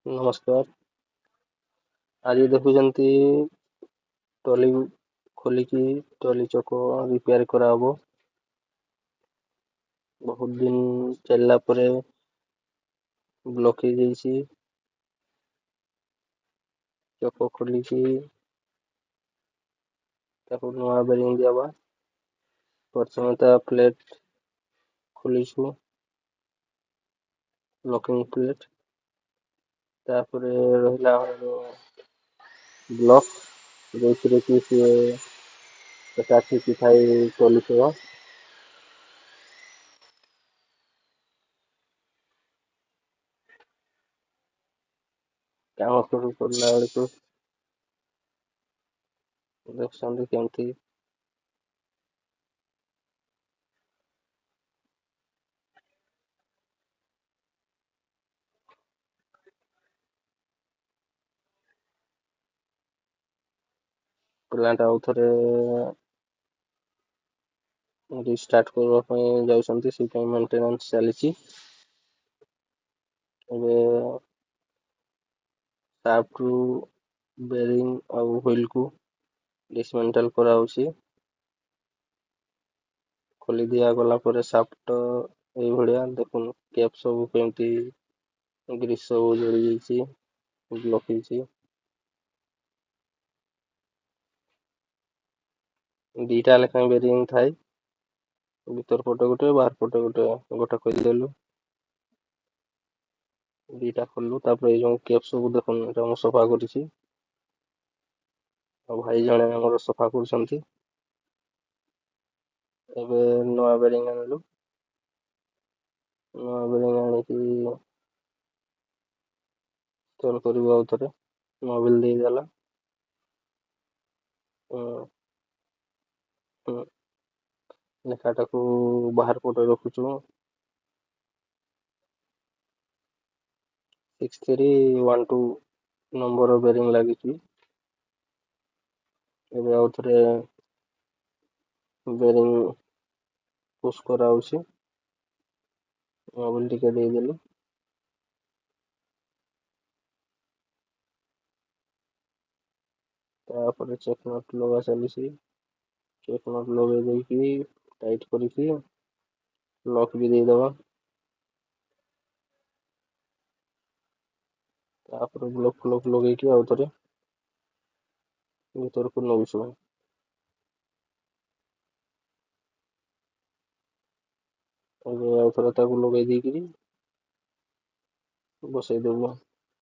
ନମସ୍କାର। ଆଜି ଦେଖୁଛନ୍ତି ଟଲି ଖୋଲିକି ଟଲି ଚକ ରିପେୟାର କରାହବ। ବହୁତ ଦିନ ଚାଲିଲା ପରେ ବ୍ଲକ୍ ହେଇଯାଇଛି। ଚକ ଖୋଲିକି ତାକୁ ନୂଆ ବେରିଂ ଦିଆହବ। ପ୍ରଥମେ ତା ପ୍ଲେଟ୍ ଖୋଲିଛୁ, ଲକିଂ ପ୍ଲେଟ୍। ତାପରେ ରହିଲା ଆମର ବ୍ଲକ୍, ଯୋଉଥିରେ କି ସିଏ କାଠିକି ଥାଇ ଚଲିଥିବ। କାମ କରୁ କରିଲା ବେଳକୁ ଦେଖୁଛନ୍ତି କେମିତି ପ୍ଲାଣ୍ଟ ଆଉ ଥରେ ରିଷ୍ଟାର୍ଟ କରିବା ପାଇଁ ଯାଉଛନ୍ତି, ସେଥିପାଇଁ ମେଣ୍ଟେନାନ୍ସ ଚାଲିଛି। ଏବେ ସାଫ୍ଟରୁ ବେରିଂ ଆଉ ହୁଇଲକୁ ଡିସମେଣ୍ଟାଲ କରାହଉଛି। ଖୋଲି ଦିଆଗଲା ପରେ ସାଫ୍ଟ ଏଇଭଳିଆ ଦେଖୁନ କ୍ୟାପ୍ ସବୁ କେମିତି ଗ୍ରୀସ୍ ସବୁ ଜଳି ଯାଇଛି, ବ୍ଲକ୍ ହେଇଛି। ଦିଟା ଲେଖାଏଁ ବେରିଂ ଥାଏ, ଭିତର ପଟେ ଗୋଟେ ବାହାର ପଟେ ଗୋଟେ ଖୋଲିଦେଲୁ। ଦିଟା ଖୋଲିଲୁ, ତାପରେ ଏଇ ଯୋଉ କ୍ୟାପ୍ ସବୁ ଦେଖୁନ ଏଇଟା ମୁଁ ସଫା କରିଛି। ଆଉ ଭାଇ ଜଣେ ଆମର ସଫା କରୁଛନ୍ତି। ଏବେ ନୂଆ ବେରିଂ ଆଣିଲୁ, ନୂଆ ବେରିଂ ଆଣିକି ଇନଷ୍ଟଲ୍ କରିବୁ ଆଉ ଥରେ, ମୋବିଲ ଦେଇଦେଲା। ଲେଖାଟାକୁ ବାହାର ପଟେ ରଖୁଛୁ। 6312 ନମ୍ବର ବେରିଂ ଲାଗିଛି। ଏବେ ଆଉ ଥରେ ବେରିଂ ପୁସ୍ କରାହଉଛି, ମୋବିଲ ଟିକେ ଦେଇଦେଲୁ। ତାପରେ ଚେକ୍ ନଟ୍ ଲଗା ଚାଲିଛି। ଚେକ୍ ନଟ୍ ଲଗେଇ ଦେଇକି ଟାଇଟ୍ କରିକି ଲକ୍ ବି ଦେଇଦବା। ତାପରେ ବ୍ଲକ୍ ଫ୍ଲକ୍ ଲଗେଇକି ଆଉ ଥରେ ଭିତରକୁ ନଉଛୁ। ଏବେ ଆଉ ଥରେ ତାକୁ ଲଗେଇ ଦେଇକିରି ବସେଇ ଦେବୁ।